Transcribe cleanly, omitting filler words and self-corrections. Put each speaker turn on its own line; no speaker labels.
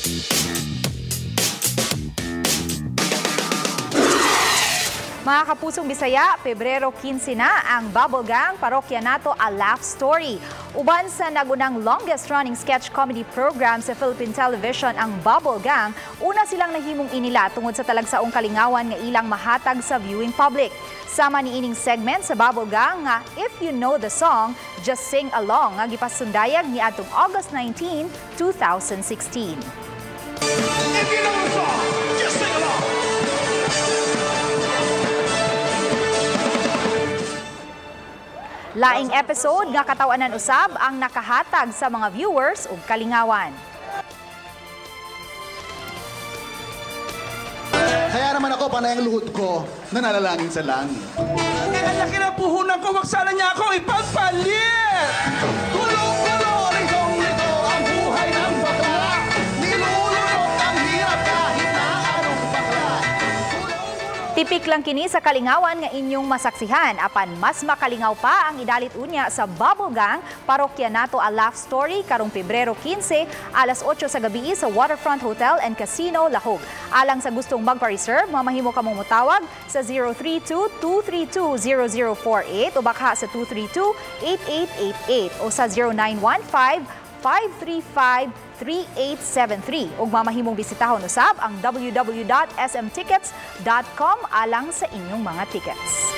Mga kapusong Bisaya, Pebrero 15 na ang Bubblegang Parokya-nato a Laugh Story. Uban sa nagunang longest-running sketch comedy program sa Philippine Television ang Bubblegang, una silang nahimong inila tungod sa talagsaong Kalingawan nga ilang mahatag sa viewing public. Sama ni ining segment sa Bubblegang nga If You Know the Song, Just Sing Along nga gipasundayag ni atong August 19, 2016.
If you know the song, just sing along.
Laing episode nga Kataw-anan usab ang nakahatag sa mga viewers ug Kalingawan.
Kaya naman ako, panay ang luhod ko na nalalangin sa langit.
Ang laki ng puhunan ko, wag sana niya ako ipagpalit! Kulong-kulong, litong-lito ang buhay ng bakla. Nilulunok ang hirap kahit na anong bakla.
Tipik lang kini sa Kalingawan nga inyong masaksihan. Apan mas makalingaw pa ang idalit unya sa Bubblegang Parokya-nato a Laugh Story karong Pebrero 15, alas 8 sa gabi sa Waterfront Hotel and Casino, Lahog. Alang sa gustong magpa-reserve, mamahimo kamong mutawag sa 032-232-0048 o baka sa 232-8888 o sa 0915-535-3873 ug mamahimong bisitahon usab ang www.smtickets.com alang sa inyong mga tickets.